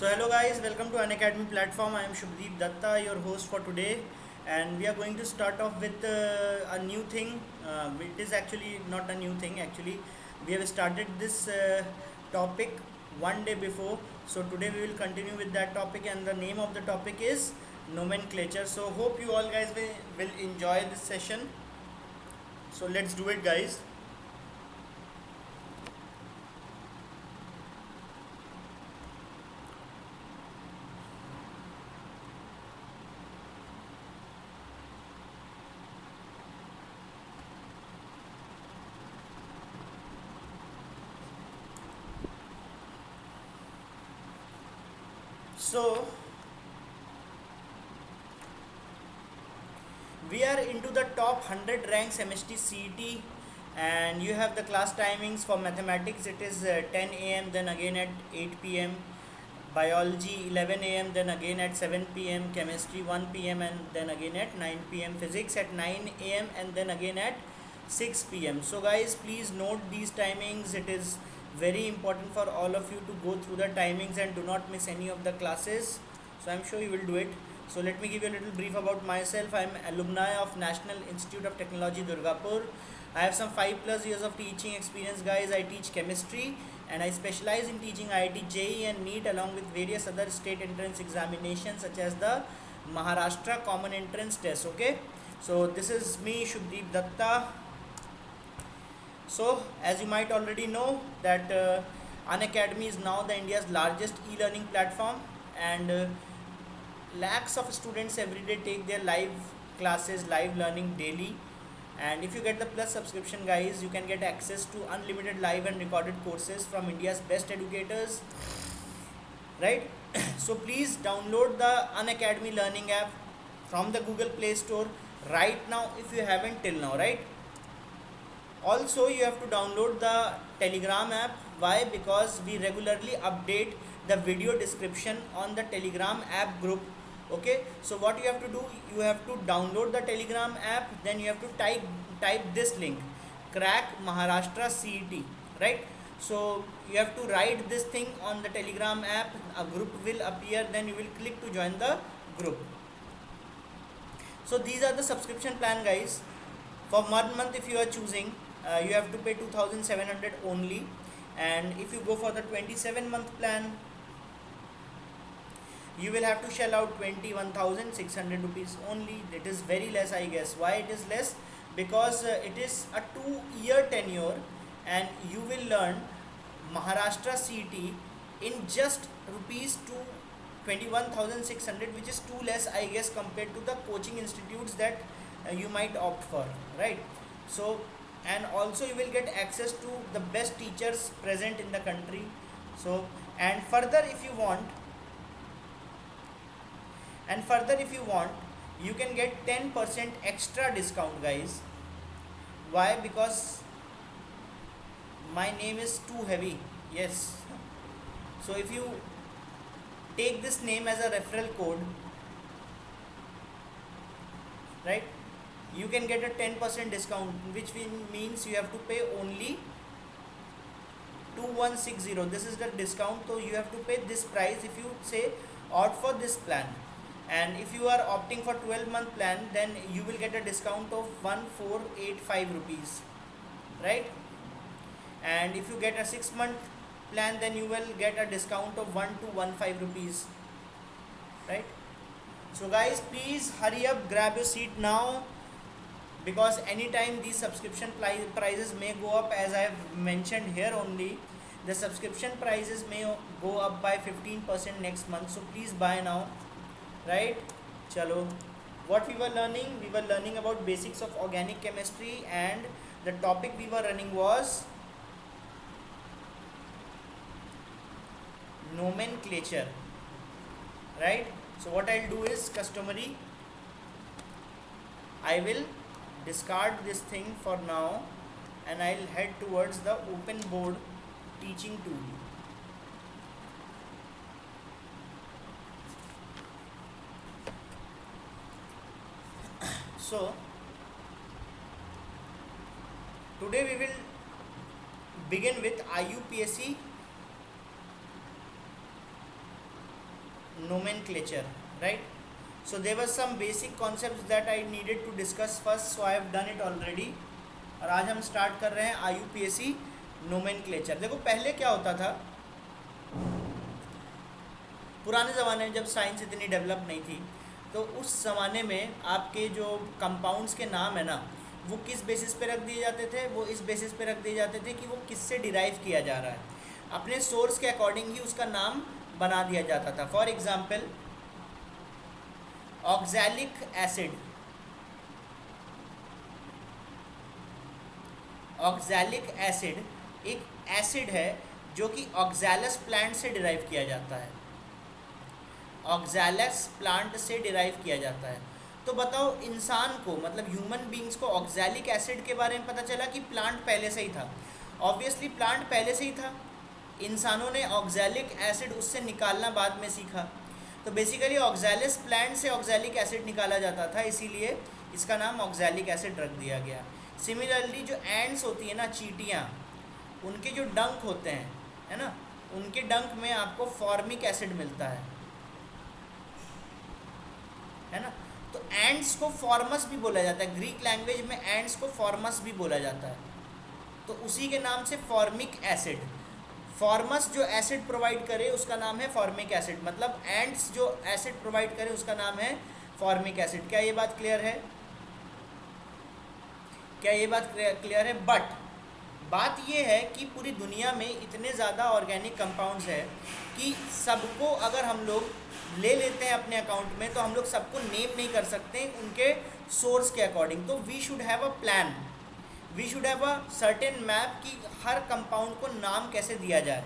So hello guys, welcome to Unacademy platform. I am Shubdeep Datta, your host for today, and we are going to start off with a new thing. It is actually not a new thing. Actually, we have started this topic one day before. So today we will continue with that topic, and the name of the topic is nomenclature. So hope you all guys will enjoy this session. So let's do it, guys. So we are into the top 100 ranks MST CET, and you have the class timings for mathematics. It is 10 a.m., then again at 8 p.m. Biology 11 a.m., then again at 7 p.m. Chemistry 1 p.m., and then again at 9 p.m. Physics at 9 a.m., and then again at 6 p.m. So guys, please note these timings. It is very important for all of you to go through the timings and do not miss any of the classes. So I'm sure you will do it. So let me give you a little brief about myself. I'm alumni of National Institute of Technology Durgapur. I have some 5+ years of teaching experience, guys. I teach chemistry and I specialize in teaching IIT JEE and NEET along with various other state entrance examinations such as the Maharashtra Common Entrance Test. Okay, so this is me, Shubdeep Datta. So as you might already know that Unacademy is now the India's largest e-learning platform, and lakhs of students every day take their live classes, live learning daily. And if you get the plus subscription, guys, you can get access to unlimited live and recorded courses from India's best educators, right? So please download the Unacademy learning app from the Google Play Store right now if you haven't till now, right? Also, you have to download the Telegram app. Why? Because we regularly update the video description on the Telegram app group. Okay, so what you have to do, you have to download the Telegram app, then you have to type this link, crack Maharashtra CET, right? So you have to write this thing on the Telegram app, a group will appear, then you will click to join the group. So these are the subscription plan, guys. For 1 month if you are choosing, you have to pay 2700 only, and if you go for the 27-month plan, you will have to shell out 21,600 rupees only. It is very less, I guess. Why it is less? Because it is a 2-year tenure, and you will learn Maharashtra CET in just rupees 21,600, which is too less, I guess, compared to the coaching institutes that you might opt for, right? So, and also you will get access to the best teachers present in the country. So, and further if you want, you can get 10% extra discount, guys. Why? Because my name is too heavy. Yes. So if you take this name as a referral code, right, you can get a 10% discount, which means you have to pay only 2160. This is the discount, so you have to pay this price if you say opt for this plan. And if you are opting for 12-month plan, then you will get a discount of 1485 rupees, right? And if you get a 6-month plan, then you will get a discount of 1215 rupees, right? So guys, please hurry up, grab your seat now, because anytime these subscription prices may go up. As I have mentioned here only, the subscription prices may go up by 15% next month, so please buy now, right? Chalo, what we were learning about basics of organic chemistry, and the topic we were running was nomenclature, right? So what I'll do is customary, I will discard this thing for now, and I'll head towards the open board teaching tool. So today we will begin with IUPAC nomenclature, right? So there were some basic concepts that I needed to discuss first, so I have done it already. और आज हम start कर रहे हैं IUPAC nomenclature. देखो पहले क्या होता था, पुराने ज़माने में जब साइंस इतनी डेवलप नहीं थी, तो उस ज़माने में आपके जो कंपाउंड्स के नाम है ना, वो किस बेसिस पे रख दिए जाते थे? वो इस बेसिस पे रख दिए जाते थे कि वो किससे डिराइव किया जा रहा है, अपने सोर्स के अकॉर्डिंग ही उसका नाम बना दिया जाता था. For example oxalic acid. Oxalic acid एक एसिड है जो कि ऑक्सैलस प्लांट से डिराइव किया जाता है. ऑक्सैलस प्लांट से डिराइव किया जाता है. तो बताओ इंसान को, मतलब ह्यूमन बींग्स को ऑक्सैलिक एसिड के बारे में पता चला कि प्लांट पहले से ही था. ऑब्वियसली प्लांट पहले से ही था, इंसानों ने ऑक्सैलिक एसिड उससे निकालना बाद में सीखा. तो बेसिकली ऑक्सैलस प्लांट से ऑक्सैलिक एसिड निकाला जाता था, इसीलिए इसका नाम ऑक्सैलिक एसिड रख दिया गया. सिमिलरली जो एंड्स होती है ना, चींटियाँ, उनके जो डंक होते हैं, है ना, उनके डंक में आपको फॉर्मिक एसिड मिलता है ना. तो एंड्स को फॉर्मस भी बोला जाता है, ग्रीक लैंग्वेज में एंड्स को फॉर्मस भी बोला जाता है. तो उसी के नाम से फॉर्मिक एसिड. फॉर्मस जो एसिड प्रोवाइड करे उसका नाम है फॉर्मिक एसिड, मतलब एंड्स जो एसिड प्रोवाइड करे उसका नाम है फॉर्मिक एसिड. क्या ये बात क्लियर है? क्या ये बात क्लियर है? बट बात ये है कि पूरी दुनिया में इतने ज़्यादा ऑर्गेनिक कंपाउंड्स है कि सबको अगर हम लोग ले लेते हैं अपने अकाउंट में, तो हम लोग सबको नेम नहीं कर सकते उनके सोर्स के अकॉर्डिंग. तो we should have a plan, we should have a certain map कि हर कंपाउंड को नाम कैसे दिया जाए.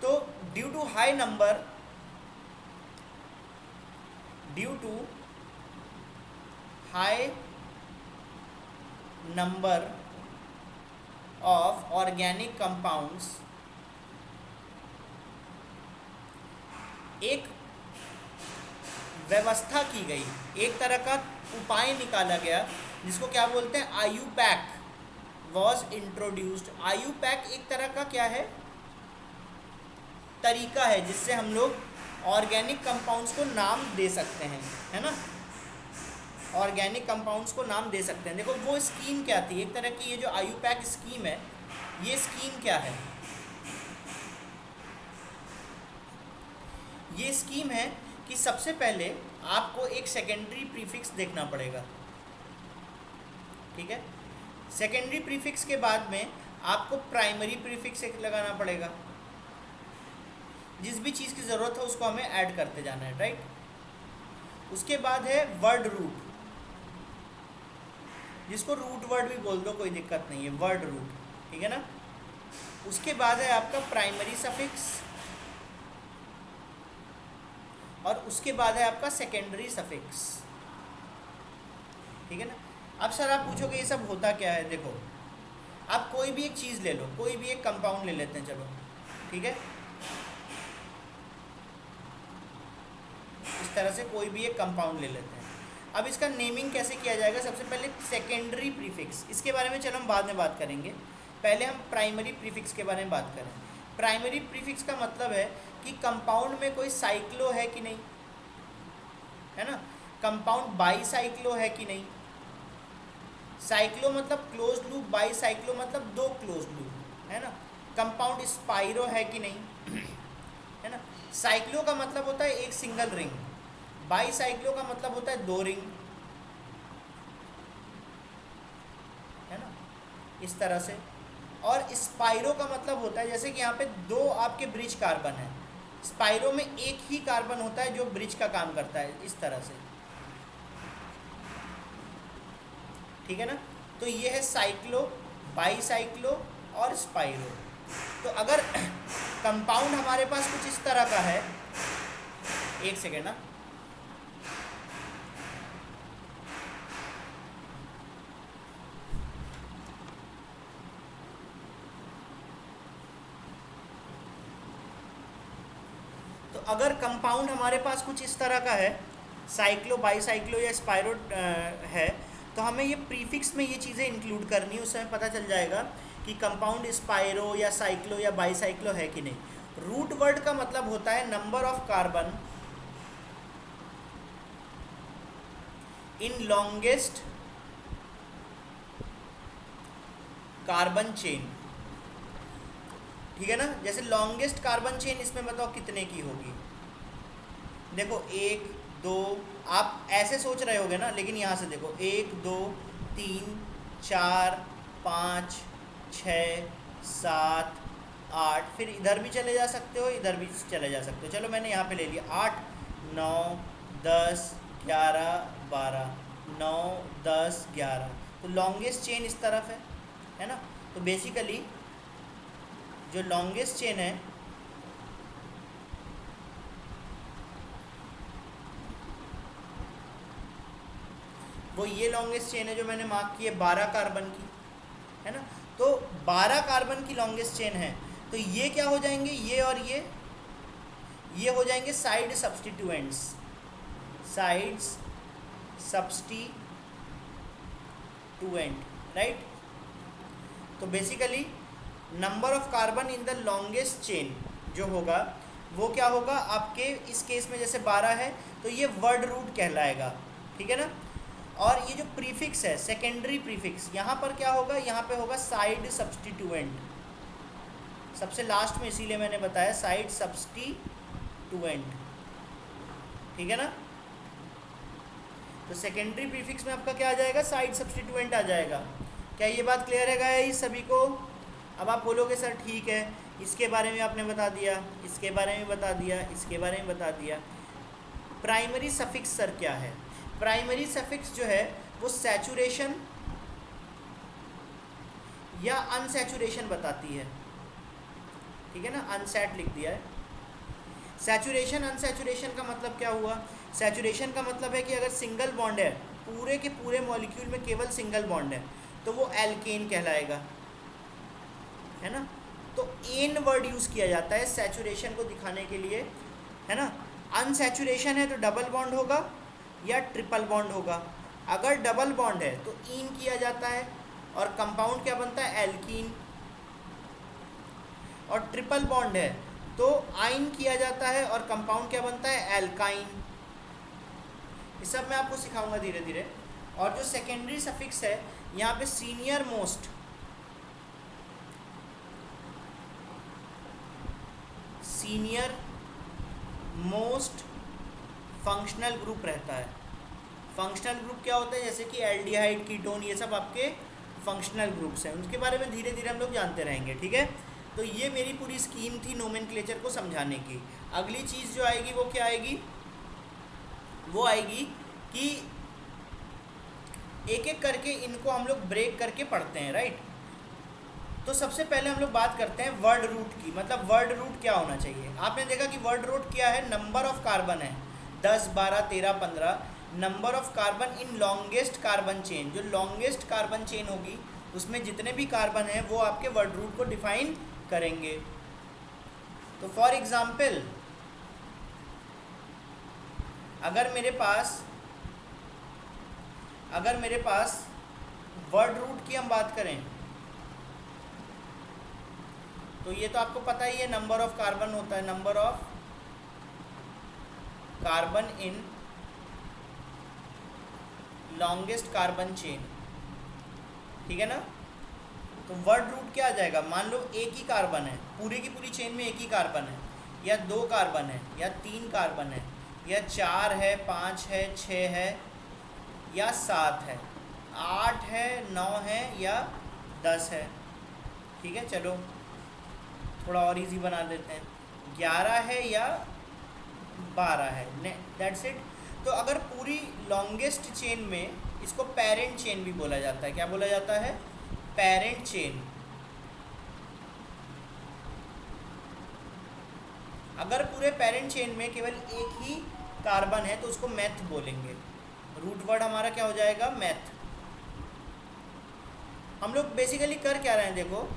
तो due to high number of organic compounds, एक व्यवस्था की गई, एक तरह का उपाय निकाला गया जिसको क्या बोलते हैं, IUPAC वॉज इंट्रोड्यूस्ड. IUPAC एक तरह का क्या है, तरीका है जिससे हम लोग ऑर्गेनिक कंपाउंड्स को नाम दे सकते हैं, है ना. ऑर्गेनिक कंपाउंड्स को नाम दे सकते हैं. देखो वो स्कीम क्या थी, एक तरह की ये जो IUPAC स्कीम है, ये स्कीम क्या है? ये स्कीम है कि सबसे पहले आपको एक सेकेंडरी प्रीफिक्स देखना पड़ेगा, ठीक है. सेकेंडरी प्रीफिक्स के बाद में आपको प्राइमरी प्रीफिक्स एक लगाना पड़ेगा. जिस भी चीज़ की ज़रूरत है उसको हमें ऐड करते जाना है, राइट. उसके बाद है वर्ड रूट, जिसको रूट वर्ड भी बोल दो, कोई दिक्कत नहीं है, वर्ड रूट, ठीक है ना. उसके बाद है आपका प्राइमरी सफिक्स, और उसके बाद है आपका सेकेंडरी सफिक्स, ठीक है ना. अब सर आप पूछोगे ये सब होता क्या है? देखो आप कोई भी एक चीज़ ले लो, कोई भी एक कंपाउंड ले लेते हैं, चलो ठीक है, इस तरह से कोई भी एक कंपाउंड ले लेते हैं. अब इसका नेमिंग कैसे किया जाएगा? सबसे पहले सेकेंडरी प्रीफिक्स, इसके बारे में चलो हम बाद में बात करेंगे, पहले हम प्राइमरी प्रीफिक्स के बारे में बात करें. प्राइमरी प्रीफिक्स का मतलब है कि कंपाउंड में कोई साइक्लो है कि नहीं, है ना. कंपाउंड बाईसाइक्लो है कि नहीं. साइक्लो मतलब क्लोज लूप, बाईसाइक्लो मतलब दो क्लोज लूप, है ना. कंपाउंड स्पाइरो है कि नहीं, है ना. साइक्लो का मतलब होता है एक सिंगल रिंग, बाईसाइक्लो का मतलब होता है दो रिंग, है ना, इस तरह से. और स्पाइरो का मतलब होता है जैसे कि यहाँ पे दो आपके ब्रिज कार्बन है, स्पाइरो में एक ही कार्बन होता है जो ब्रिज का काम करता है, इस तरह से, ठीक है ना. तो ये है साइक्लो, बाईसाइक्लो और स्पाइरो. तो अगर कंपाउंड हमारे पास कुछ इस तरह का है, एक सेकेंड ना, तो अगर कंपाउंड हमारे पास कुछ इस तरह का है, साइक्लो, बाईसाइक्लो या स्पाइरो है, तो हमें ये प्रीफिक्स में ये चीज़ें इंक्लूड करनी है. उस समय पता चल जाएगा कि कंपाउंड स्पाइरो या साइक्लो या बाईसाइक्लो है कि नहीं. रूट वर्ड का मतलब होता है number of carbon in longest carbon chain, ठीक है ना। जैसे लॉन्गेस्ट कार्बन चेन इसमें बताओ कितने की होगी। देखो 1 2, आप ऐसे सोच रहे होगे ना, लेकिन यहाँ से देखो 1 2 3 4 5 6 7 8, फिर इधर भी चले जा सकते हो, इधर भी चले जा सकते हो। चलो मैंने यहाँ पे ले लिया 8 9 10 11 12, 9 10 11, तो लॉन्गेस्ट चेन इस तरफ है ना। तो बेसिकली जो लॉन्गेस्ट चेन है वो ये लॉन्गेस्ट चेन है जो मैंने मार्क की है 12 कार्बन की, है ना। तो 12 कार्बन की लॉन्गेस्ट चेन है, तो ये क्या हो जाएंगे, ये और ये हो जाएंगे side substituents, sides substituent, right. तो basically number of carbon in the longest chain जो होगा वो क्या होगा आपके इस केस में, जैसे 12 है तो ये वर्ड रूट कहलाएगा, ठीक है ना। और ये जो प्रीफिक्स है सेकेंडरी प्रीफिक्स, यहाँ पर क्या होगा, यहाँ पे होगा साइड सब्स्टिट्यूएंट, सबसे लास्ट में, इसीलिए मैंने बताया साइड सब्स्टिट्यूएंट, ठीक है ना। तो सेकेंडरी प्रीफिक्स में आपका क्या आ जाएगा, साइड सब्स्टिट्यूएंट आ जाएगा। क्या ये बात क्लियर है गाइस सभी को। अब आप बोलोगे सर ठीक है, इसके बारे में आपने बता दिया, इसके बारे में बता दिया, इसके बारे में बता दिया, प्राइमरी सफिक्स सर क्या है। प्राइमरी सफिक्स जो है वो सैचुरेशन या अनसैचुरेशन बताती है, ठीक है ना। अनसैट लिख दिया है। सैचुरेशन अनसैचुरेशन का मतलब क्या हुआ, सैचुरेशन का मतलब है कि अगर सिंगल बॉन्ड है, पूरे के पूरे मॉलिक्यूल में केवल सिंगल बॉन्ड है, तो वो एल्केन कहलाएगा, है ना। तो एन वर्ड यूज़ किया जाता है सैचुरेशन को दिखाने के लिए, है ना। अनसैचुरेशन है तो डबल बॉन्ड होगा या ट्रिपल बॉन्ड होगा। अगर डबल बॉन्ड है तो इन किया जाता है और कंपाउंड क्या बनता है, एल्कीन। और ट्रिपल बॉन्ड है तो आइन किया जाता है और कंपाउंड क्या बनता है, एल्काइन। ये सब मैं आपको सिखाऊंगा धीरे धीरे। और जो सेकेंडरी सफिक्स है यहाँ पे senior most, senior most functional group रहता है। फंक्शनल ग्रुप क्या होता है, जैसे कि एल्डिहाइड, कीटोन, ये सब आपके फंक्शनल ग्रुप्स हैं, उनके बारे में धीरे धीरे हम लोग जानते रहेंगे, ठीक है। तो ये मेरी पूरी स्कीम थी नोमेनक्लेचर को समझाने की। अगली चीज़ जो आएगी वो क्या आएगी, वो आएगी कि एक एक करके इनको हम लोग ब्रेक करके पढ़ते हैं, राइट। तो सबसे पहले हम लोग बात करते हैं वर्ड रूट की, मतलब वर्ड रूट क्या होना चाहिए। आपने देखा कि वर्ड रूट क्या है, नंबर ऑफ कार्बन है 10 12 13 15, number of carbon in longest carbon chain. जो लॉन्गेस्ट कार्बन चेन होगी उसमें जितने भी कार्बन हैं वो आपके वर्ड रूट को डिफाइन करेंगे। तो फॉर एग्जाम्पल अगर मेरे पास वर्ड रूट की हम बात करें तो ये तो आपको पता ही है, नंबर ऑफ कार्बन होता है, number of carbon in longest carbon chain, ठीक है ना। तो वर्ड रूट क्या आ जाएगा, मान लो एक ही कार्बन है, पूरी की पूरी चेन में एक ही कार्बन है, या 2 कार्बन है, या 3 कार्बन है, या 4 है, 5 है, 6 है, या 7 है, 8 है, 9 है, या 10 है, ठीक है। चलो थोड़ा और इजी बना देते हैं, 11 है या 12 है, दैट्स इट। तो अगर पूरी लॉन्गेस्ट चेन में, इसको पेरेंट चेन भी बोला जाता है, क्या बोला जाता है, पेरेंट चेन। अगर पूरे पेरेंट चेन में केवल एक ही कार्बन है तो उसको मैथ बोलेंगे, रूट वर्ड हमारा क्या हो जाएगा, मैथ। हम लोग बेसिकली कर क्या रहे हैं, देखो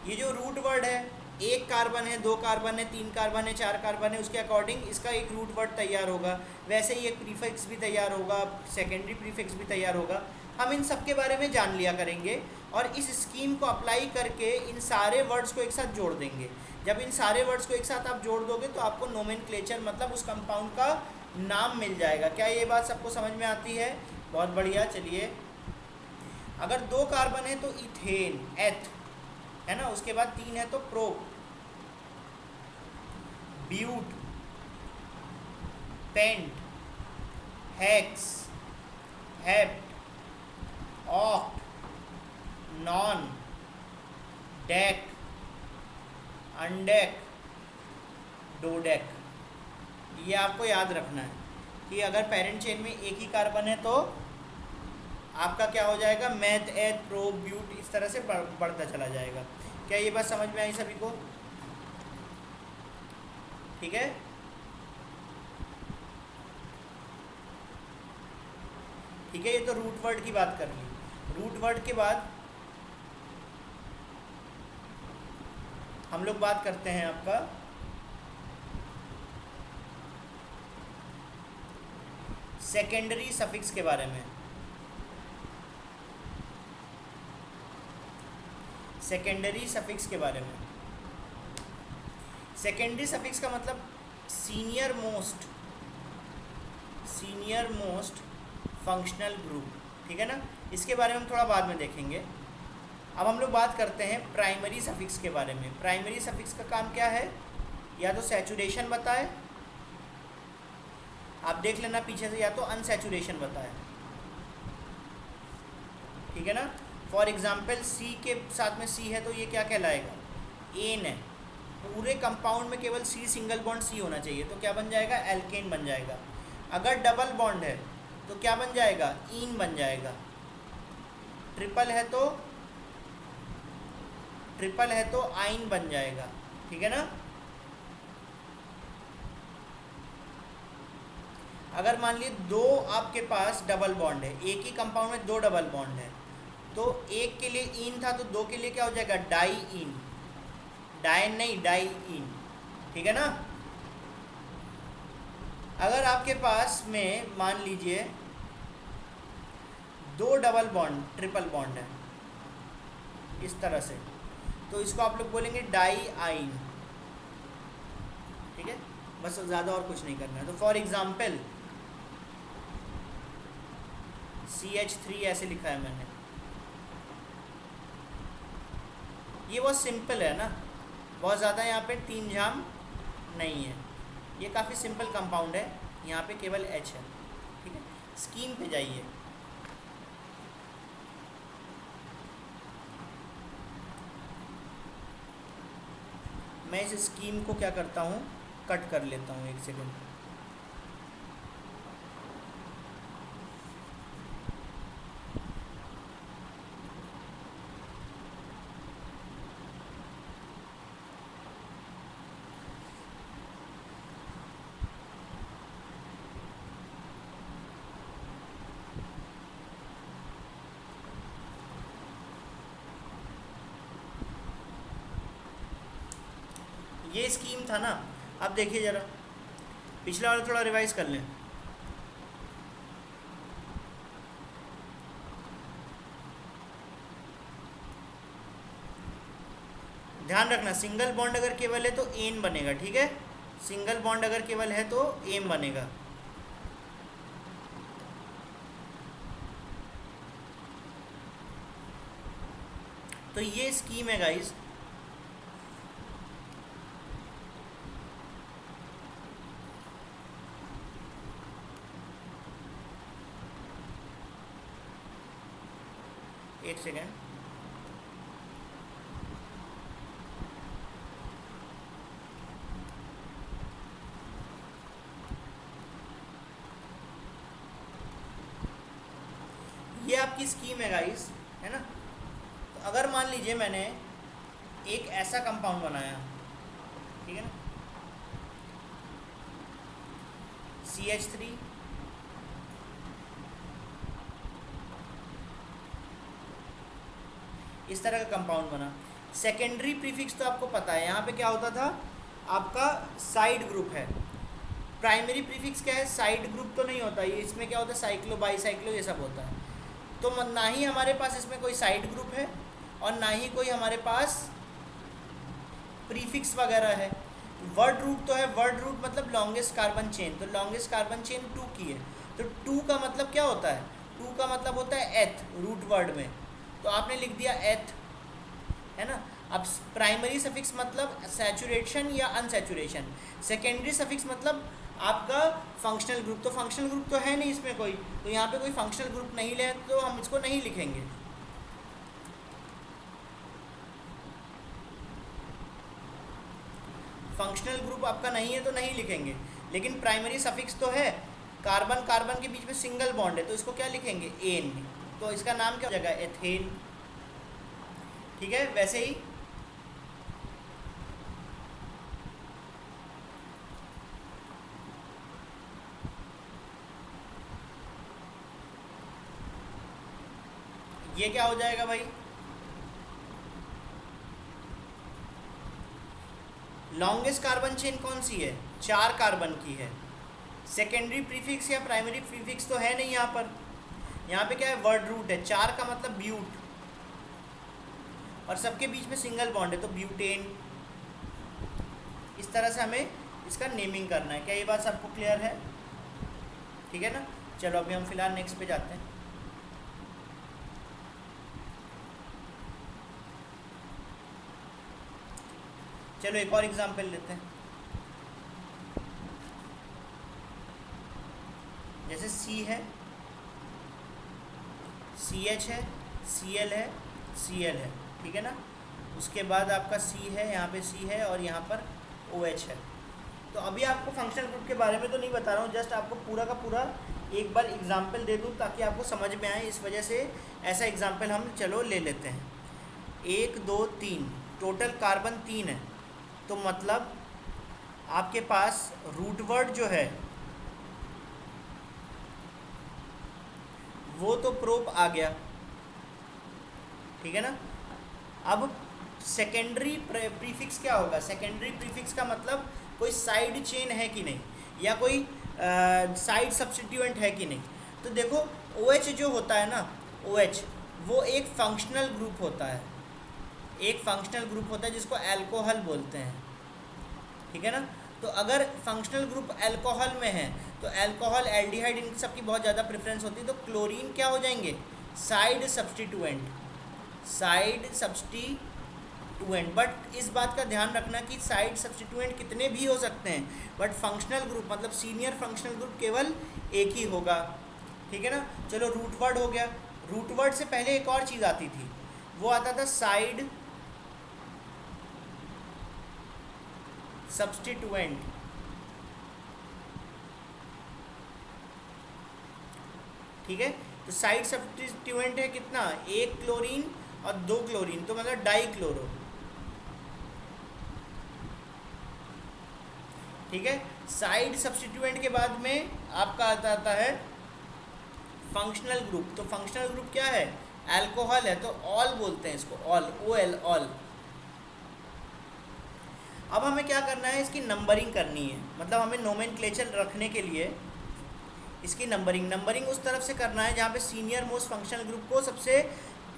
ये जो रूट वर्ड है, एक कार्बन है, 2 कार्बन है, 3 कार्बन है, 4 कार्बन है, उसके अकॉर्डिंग इसका एक रूट वर्ड तैयार होगा। वैसे ही एक प्रीफिक्स भी तैयार होगा, सेकेंडरी प्रीफिक्स भी तैयार होगा। हम इन सब के बारे में जान लिया करेंगे और इस स्कीम को अप्लाई करके इन सारे वर्ड्स को एक साथ जोड़ देंगे। जब इन सारे वर्ड्स को एक साथ आप जोड़ दोगे तो आपको नोमेनक्लेचर मतलब उस कंपाउंड का नाम मिल जाएगा। क्या ये बात सबको समझ में आती है? बहुत बढ़िया। चलिए, अगर 2 कार्बन है तो इथेन, एथ, है ना। उसके बाद 3 है तो prop, but, pent, hex, hept, oct, non, dec, undec, dodec. ये आपको याद रखना है कि अगर पेरेंट चेन में एक ही कार्बन है तो आपका क्या हो जाएगा, मैथ, एथ, प्रो, ब्यूट, इस तरह से बढ़ता चला जाएगा। क्या ये बात समझ में आई सभी को? ठीक है। ठीक है, ये तो रूट वर्ड की बात कर ली। रूट वर्ड के बाद हम लोग बात करते हैं आपका सेकेंडरी सफिक्स के बारे में। सेकेंडरी सफिक्स के बारे में। सेकेंडरी सफिक्स का मतलब सीनियर मोस्ट फंक्शनल ग्रुप। ठीक है ना। इसके बारे में हम थोड़ा बाद में देखेंगे। अब हम लोग बात करते हैं प्राइमरी सफिक्स के बारे में। प्राइमरी सफिक्स का काम क्या है? या तो सैचुरेशन बताए, आप देख लेना पीछे से, या तो अनसैचुरेशन बताए। ठीक है ना। फॉर एग्जाम्पल सी के साथ में सी है तो ये क्या कहलाएगा, एन है। पूरे कंपाउंड में केवल सी, सिंगल बॉन्ड सी होना चाहिए, तो क्या बन जाएगा, एल्केन बन जाएगा। अगर डबल बॉन्ड है तो क्या बन जाएगा, ईन बन जाएगा। ट्रिपल है तो आइन बन जाएगा। ठीक है ना। अगर मान लीजिए 2 आपके पास डबल बॉन्ड है, एक ही कंपाउंड में 2 डबल बॉन्ड है, तो एक के लिए इन था तो 2 के लिए क्या हो जाएगा, डाई इन। डाइन नहीं, डाई इन। ठीक है ना। अगर आपके पास में मान लीजिए 2 डबल बॉन्ड, ट्रिपल बॉन्ड है इस तरह से, तो इसको आप लोग बोलेंगे डाई आइन। ठीक है, बस ज़्यादा और कुछ नहीं करना है। तो फॉर एग्जाम्पल CH3 ऐसे लिखा है मैंने। ये बहुत सिंपल है ना, बहुत ज़्यादा यहाँ पे तीन झाम नहीं है। ये काफ़ी सिंपल कंपाउंड है, यहाँ पे केवल H है। ठीक है, स्कीम पे जाइए। मैं इस स्कीम को क्या करता हूँ, कट कर लेता हूँ, एक सेकंड। ये स्कीम था ना। अब देखिए ज़रा, पिछला वाला थोड़ा रिवाइज कर लें। ध्यान रखना, सिंगल बॉन्ड अगर केवल है तो एन बनेगा। ठीक है, सिंगल बॉन्ड अगर केवल है तो एम बनेगा। तो ये स्कीम है गाइस। एक सेकेंड, ये आपकी स्कीम है गाइस, है ना। तो अगर मान लीजिए मैंने एक ऐसा कंपाउंड बनाया, ठीक है ना, CH3 इस तरह का कंपाउंड बना। सेकेंडरी प्रीफिक्स तो आपको पता है, यहाँ पे क्या होता था, आपका साइड ग्रुप है। प्राइमरी प्रीफिक्स क्या है, साइड ग्रुप तो नहीं होता, ये इसमें क्या होता है, साइक्लो, बाईसाइक्लो, ये सब होता है। तो ना ही हमारे पास इसमें कोई साइड ग्रुप है और ना ही कोई हमारे पास प्रीफिक्स वगैरह है। वर्ड रूट तो है, वर्ड रूट मतलब लॉन्गेस्ट कार्बन चेन, तो लॉन्गेस्ट कार्बन चेन 2 की है, तो 2 का मतलब क्या होता है, 2 का मतलब होता है एथ रूट वर्ड में, तो आपने लिख दिया एथ, है ना। अब प्राइमरी सफिक्स मतलब सैचुरेशन या अनसैचुरेशन, सेकेंडरी सफिक्स मतलब आपका फंक्शनल ग्रुप, तो फंक्शनल ग्रुप तो है नहीं इसमें कोई, तो यहाँ पे कोई फंक्शनल ग्रुप नहीं ले तो हम इसको नहीं लिखेंगे। फंक्शनल ग्रुप आपका नहीं है तो नहीं लिखेंगे, लेकिन प्राइमरी सफिक्स तो है, कार्बन कार्बन के बीच में सिंगल बॉन्ड है तो इसको क्या लिखेंगे, एन, तो इसका नाम क्या हो जाएगा, एथेन। ठीक है, वैसे ही ये क्या हो जाएगा भाई, लॉन्गेस्ट कार्बन चेन कौन सी है, 4 कार्बन की है, सेकेंडरी प्रीफिक्स या प्राइमरी प्रीफिक्स तो है नहीं यहाँ पर, यहाँ पे क्या है, वर्ड रूट है, 4 का मतलब ब्यूट, और सबके बीच में सिंगल बॉन्ड है तो ब्यूटेन। इस तरह से हमें इसका नेमिंग करना है। क्या ये बात सबको क्लियर है, ठीक है ना। चलो अभी हम फिलहाल नेक्स्ट पे जाते हैं। चलो एक और एग्जांपल लेते हैं, जैसे सी है, सी एच है, सी एल है, सी एल है, ठीक है ना। उसके बाद आपका सी है, यहाँ पे सी है और यहाँ पर ओ एच है। तो अभी आपको फंक्शनल ग्रुप के बारे में तो नहीं बता रहा हूँ, जस्ट आपको पूरा का पूरा एक बार एग्जाम्पल दे दूँ ताकि आपको समझ में आए, इस वजह से ऐसा एग्जाम्पल हम चलो ले लेते हैं। 1 2 3 टोटल कार्बन 3 है, तो मतलब आपके पास रूट वर्ड जो है वो तो प्रोप आ गया, ठीक है ना। अब सेकेंडरी प्रीफिक्स क्या होगा, सेकेंडरी प्रीफिक्स का मतलब कोई साइड चेन है कि नहीं, या कोई साइड सब्स्टिट्यूएंट है कि नहीं। तो देखो OH जो होता है ना, OH वो एक फंक्शनल ग्रुप होता है, एक फंक्शनल ग्रुप होता है जिसको अल्कोहल बोलते हैं, ठीक है ना। तो अगर फंक्शनल ग्रुप अल्कोहल में है तो अल्कोहल, एल्डिहाइड, इन सब की बहुत ज़्यादा प्रेफरेंस होती है, तो क्लोरीन क्या हो जाएंगे, side substituent, side substituent. But इस बात का ध्यान रखना कि साइड सब्स्टिट्यूएंट कितने भी हो सकते हैं, बट फंक्शनल ग्रुप मतलब सीनियर फंक्शनल ग्रुप केवल एक ही होगा, ठीक है ना। चलो रूट वर्ड हो गया, रूट वर्ड से पहले एक और चीज़ आती थी, वो आता था साइड सब्स्टिट्यूएंट, ठीक है। तो साइड सब्स्टिट्यूएंट है कितना, 1 क्लोरीन और 2 क्लोरीन, तो मतलब डाई क्लोरो, ठीक है। साइड सब्स्टिट्यूएंट के बाद में आपका आता है फंक्शनल ग्रुप, तो फंक्शनल ग्रुप क्या है, अल्कोहल है, तो ऑल बोलते हैं इसको, ऑल, OL, ऑल। अब हमें क्या करना है, इसकी नंबरिंग करनी है, मतलब हमें नोमेनक्लेचर रखने के लिए इसकी नंबरिंग उस तरफ से करना है जहाँ पे सीनियर मोस्ट फंक्शनल ग्रुप को सबसे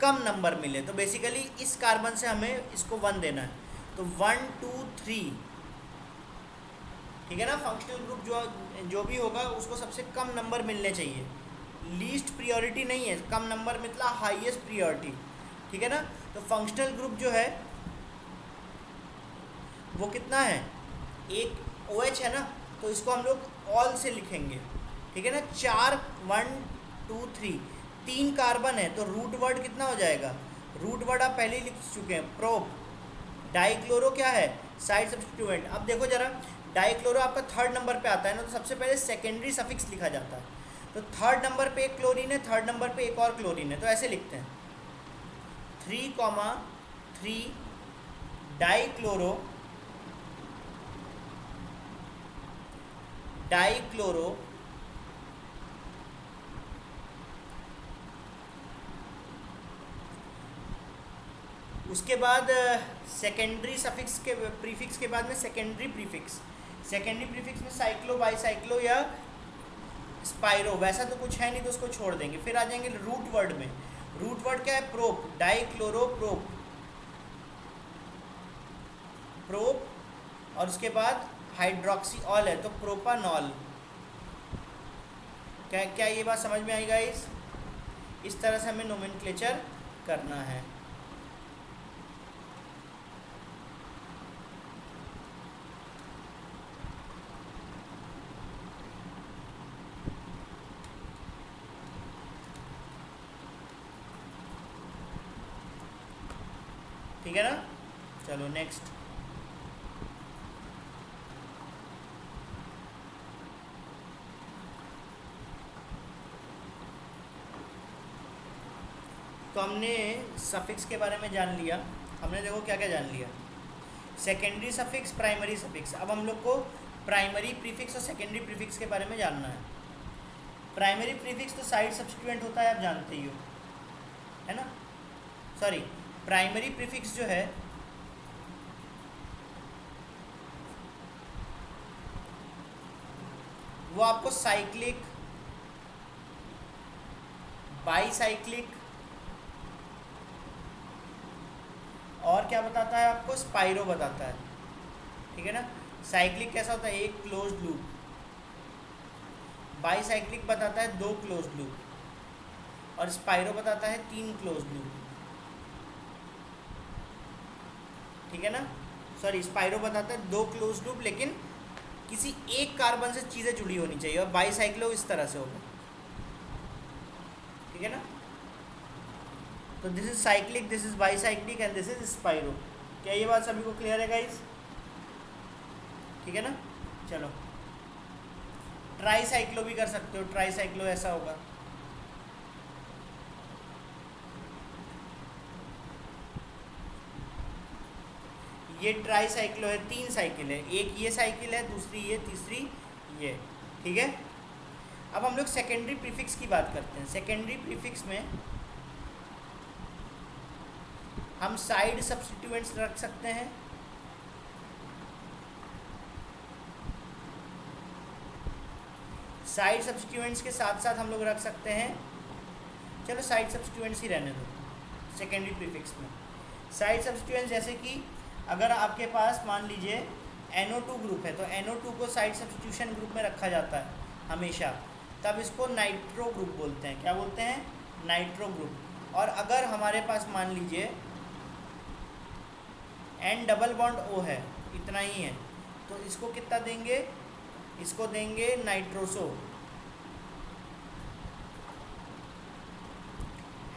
कम नंबर मिले। तो बेसिकली इस कार्बन से हमें इसको 1 देना है, तो 1 2 3, ठीक है ना। फंक्शनल ग्रुप जो भी होगा उसको सबसे कम नंबर मिलने चाहिए, लीस्ट प्रियोरिटी नहीं है, कम नंबर मतलब हाईएस्ट प्रियोरिटी, ठीक है ना। तो फंक्शनल ग्रुप जो है वो कितना है, एक OH है ना, तो इसको हम लोग ऑल से लिखेंगे, ठीक है ना। 4 1 2 3 3 कार्बन है, तो रूट वर्ड कितना हो जाएगा, रूट वर्ड आप पहले ही लिख चुके हैं, प्रोप। डाइक्लोरो क्या है, साइड सब्स्टिट्यूएंट। अब देखो जरा, डाइक्लोरो आपका 3rd नंबर पे आता है ना, तो सबसे पहले सेकेंडरी सफिक्स लिखा जाता है, तो 3rd नंबर पे एक क्लोरीन है, 3rd नंबर पे एक और क्लोरीन है, तो ऐसे लिखते हैं 3,3 डाइक्लोरो, डाइक्लोरो, उसके बाद सेकेंडरी सफिक्स के प्रीफिक्स के बाद में सेकेंडरी प्रीफिक्स, सेकेंडरी प्रीफिक्स में साइक्लो, बाईसाइक्लो या स्पाइरो, वैसा तो कुछ है नहीं तो उसको छोड़ देंगे। फिर आ जाएंगे रूट वर्ड में, रूट वर्ड क्या है, प्रोप, डाइक्लोरो प्रोप, प्रोप और उसके बाद हाइड्रोक्सीऑल है तो प्रोपानॉल। क्या क्या ये बात समझ में आई गाइस? इस तरह से हमें नोमेनक्लेचर करना है। ठीक है ना? चलो नेक्स्ट। तो हमने सफिक्स के बारे में जान लिया। हमने देखो क्या क्या जान लिया, सेकेंडरी सफिक्स, प्राइमरी सफिक्स। अब हम लोग को प्राइमरी प्रीफिक्स और सेकेंडरी प्रीफिक्स के बारे में जानना है। प्राइमरी प्रीफिक्स तो साइड सब्स्टिट्यूएंट होता है, आप जानते ही हो, है ना? सॉरी, प्राइमरी प्रीफिक्स जो है वो आपको साइक्लिक, बाईसाइक्लिक और क्या बताता है आपको? स्पाइरो बताता है। ठीक है ना? साइक्लिक कैसा होता है? एक क्लोज लूप। बाईसाइक्लिक बताता है दो क्लोज लूप। और स्पाइरो बताता है तीन क्लोज लूप। ठीक है ना? सॉरी, स्पाइरो बताता है दो क्लोज लूप लेकिन किसी एक कार्बन से चीज़ें जुड़ी होनी चाहिए, और बाईसाइक्लो इस तरह से होगा। ठीक है ना? तो this is cyclic, this is bicyclic and this is spiro. क्या ये बात सभी को क्लियर है गाइस? ठीक है ना? चलो, ट्राईसाइक्लो भी कर सकते हो। ट्राईसाइक्लो ऐसा होगा, ये ट्राईसाइक्लो है, तीन साइकिल है, एक ये साइकिल है, दूसरी ये, तीसरी ये। ठीक है? अब हम लोग सेकेंडरी प्रीफिक्स की बात करते हैं। सेकेंडरी प्रीफिक्स में हम साइड सब्स्टिट्यूएंट्स रख सकते हैं, साइड सब्स्टिट्यूएंट्स के साथ साथ हम लोग रख सकते हैं, चलो साइड सब्स्टिट्यूएंट्स ही रहने दो सेकेंडरी प्रीफिक्स में। साइड सब्स्टिट्यूएंट्स जैसे कि अगर आपके पास मान लीजिए NO2 ग्रुप है तो NO2 को साइड सब्स्टिट्यूशन ग्रुप में रखा जाता है हमेशा, तब इसको नाइट्रो ग्रुप बोलते हैं। क्या बोलते हैं? Nitro group. और अगर हमारे पास मान लीजिए N डबल बॉन्ड O है, इतना ही है, तो इसको कितना देंगे? इसको देंगे नाइट्रोसो।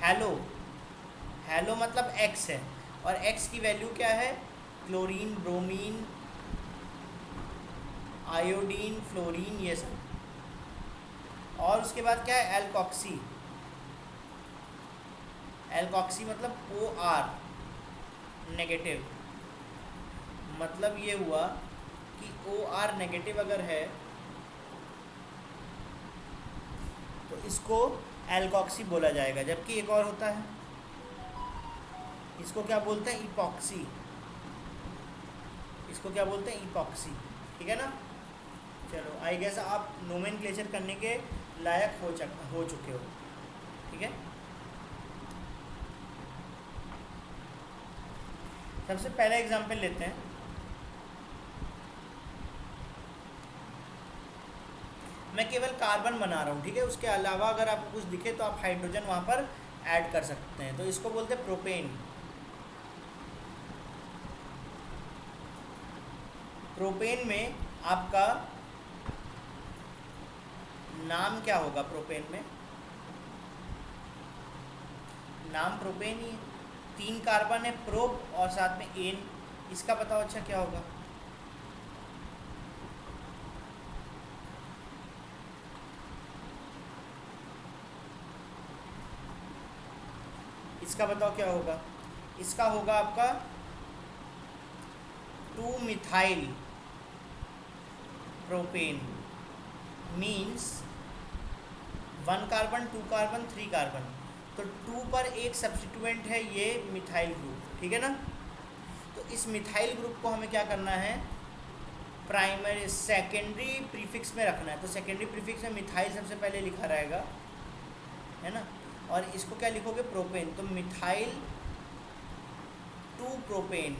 हेलो, हेलो मतलब X है, और X की वैल्यू क्या है? क्लोरीन, ब्रोमीन, आयोडीन, फ्लोरीन, ये सब। और उसके बाद क्या है? एल्कॉक्सी। एल्कॉक्सी मतलब OR नेगेटिव। मतलब ये हुआ कि OR नेगेटिव अगर है तो इसको एल्कॉक्सी बोला जाएगा। जबकि एक और होता है, इसको क्या बोलते हैं? इपॉक्सी। इसको क्या बोलते हैं? इपॉक्सी। ठीक है ना? चलो, आई गेस आप नोमेनक्लेचर करने के लायक हो चुके हो। ठीक है? सबसे पहला एग्जांपल लेते हैं। मैं केवल कार्बन बना रहा हूँ, ठीक है? उसके अलावा अगर आपको कुछ दिखे तो आप हाइड्रोजन वहाँ पर ऐड कर सकते हैं। तो इसको बोलते हैं प्रोपेन। प्रोपेन में आपका नाम क्या होगा? प्रोपेन में नाम प्रोपेन ही है, तीन कार्बन है, प्रोप और साथ में एन। इसका बताओ अच्छा क्या होगा? इसका बताओ क्या होगा? इसका होगा आपका 2 methyl propane. Means 1 carbon, 2 carbon, 3 carbon. तो 2 पर एक सब्स्टिट्यूएंट है ये मिथाइल ग्रुप। ठीक है ना? तो इस मिथाइल ग्रुप को हमें क्या करना है? प्राइमरी सेकेंडरी प्रीफिक्स में रखना है। तो सेकेंडरी प्रीफिक्स में मिथाइल सबसे पहले लिखा रहेगा, है ना? और इसको क्या लिखोगे? प्रोपेन। तो methyl 2 propane.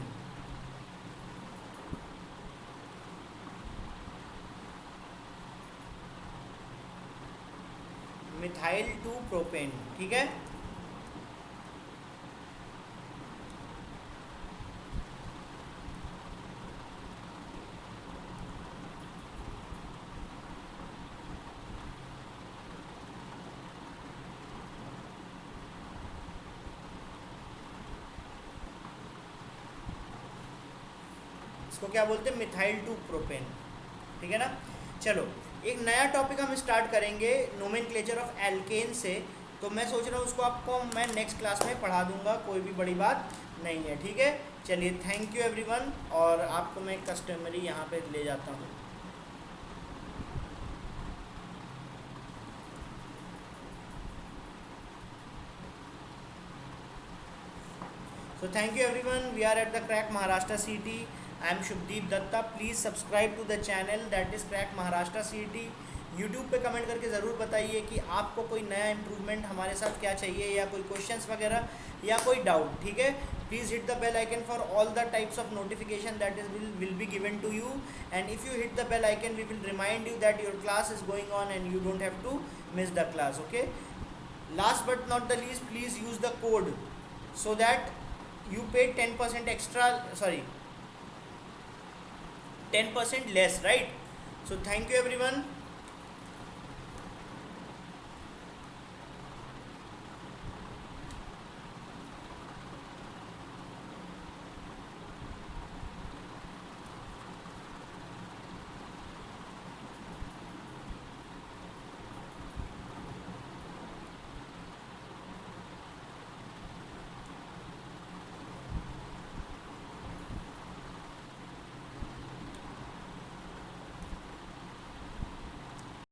Methyl to propane, ठीक है। इसको क्या बोलते हैं, मिथाइल टू प्रोपेन, ठीक है ना। चलो एक नया टॉपिक हम स्टार्ट करेंगे नोमेनक्लेचर ऑफ एल्केन से। तो मैं सोच रहा हूँ उसको आपको मैं नेक्स्ट क्लास में पढ़ा दूंगा, कोई भी बड़ी बात नहीं है, ठीक है। चलिए थैंक यू एवरीवन, और आपको मैं कस्टमरी यहाँ पे ले जाता हूँ। So thank you everyone. We are at the Crack Maharashtra CET. I am Shubdeep Datta. Please subscribe to the channel that is Crack Maharashtra CET. YouTube पे कमेंट करके ज़रूर बताइए कि आपको कोई नया इम्प्रूवमेंट हमारे साथ क्या चाहिए, या कोई क्वेश्चंस वगैरह या कोई डाउट, ठीक है। Please hit the bell icon for all the types of notification that is will be given to you, and if you hit the bell icon we will remind you that your class is going on and you don't have to miss the class, okay. Last but not the least, please use the code so that you pay 10% extra, sorry 10% less, right? So thank you everyone.